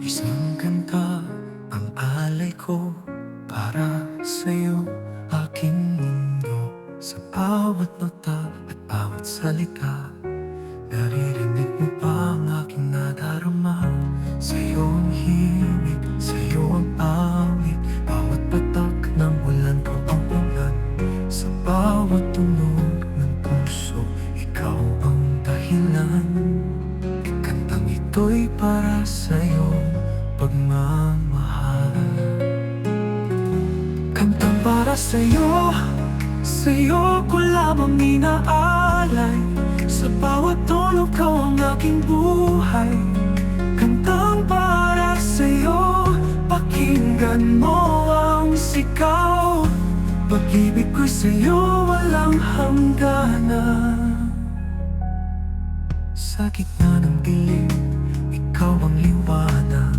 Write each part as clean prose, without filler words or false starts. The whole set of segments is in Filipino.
Isang kanta ang alay ko para sa'yo, aking mundo. Sa bawat nota at bawat salita, naririnig mo pa ang aking nadarama. Sa'yo ang himig, sa'yo ang awit, bawat patak ng ulan ko ang ulan. Sa bawat tunog ng puso, ikaw ang dahilan. Kantang ito'y para sa'yo, pagmamahal. Kantang para sa'yo, sa'yo ko lamang inaalay. Sa bawat tono ka ang aking buhay. Kantang para sa'yo, pakinggan mo ang sigaw. Pag-ibig ko'y sa'yo walang hangganan. Sa gitna ng dilim, ikaw ang liwanag.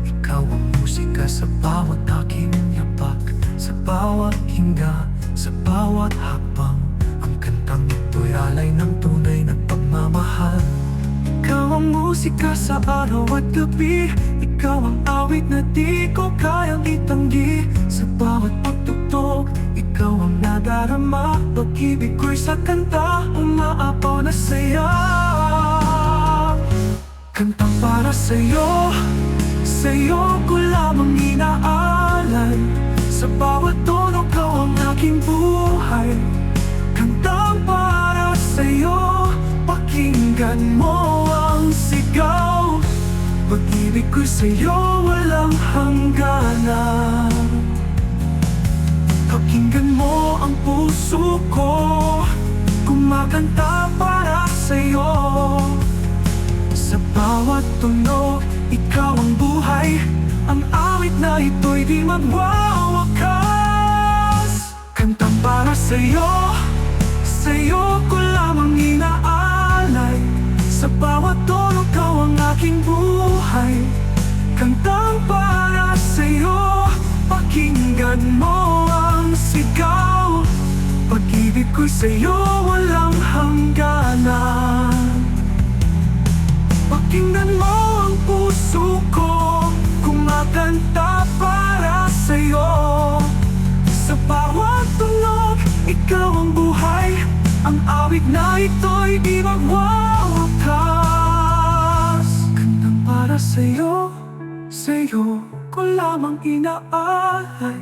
Ikaw ang musika sa bawat aking yapak. Sa bawat hinga, sa bawat hakbang, ang kantang ito'y alay ng tunay na pagmamahal. Ikaw ang musika sa araw at gabi. Ikaw ang awit na di ko kayang itanggi. Sa bawat pagtugtog, ikaw ang nadarama. Pag-ibig ko'y sa kanta, umaapaw na saya. Kantang para sa'yo, sa'yo ko lamang inaalay. Sa bawat tono ka ang aking buhay. Kantang para sa'yo, pakinggan mo ang sigaw. Pag-ibig ko'y sa'yo walang hangganan. Pakinggan mo ang puso ko, kumakanta para sa'yo. Sa bawat tunog, ikaw ang buhay. Ang awit na ito'y di magwawakas. Kantang para sa'yo, sa'yo ko lamang inaalay. Sa bawat tono ikaw ang aking buhay. Kantang para sa'yo, pakinggan mo ang sigaw. Pag-ibig ko'y sa'yo walang hangganan. Pakinggan mo ang puso ko, kumakanta para sa'yo. Sa bawat tunog, ikaw ang buhay. Ang awit na ito'y di magwawakas. Kantang para sa'yo, sa'yo ko lamang inaalay.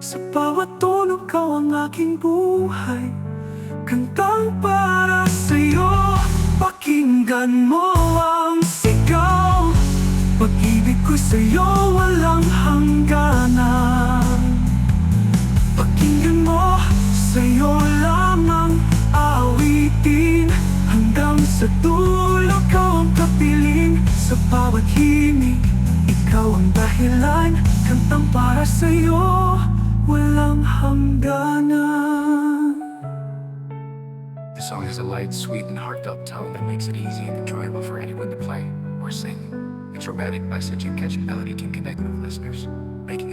Sa bawat tunog, ikaw ang aking buhay. Kantang para sa'yo, pakinggan mo ang sigaw. Pag-ibig ko'y sa'yo walang hangganan. Pakinggan mo, sa'yo lamang awitin. Hanggang sa dulo ikaw ang kapiling. Sa bawat himig, ikaw ang dahilan. Kantang para sa'yo walang hangganan. The song has a light, sweet, and heartfelt tone that makes it easy and enjoyable for anyone to play or sing. Its romantic message and catchy melody can connect with listeners, making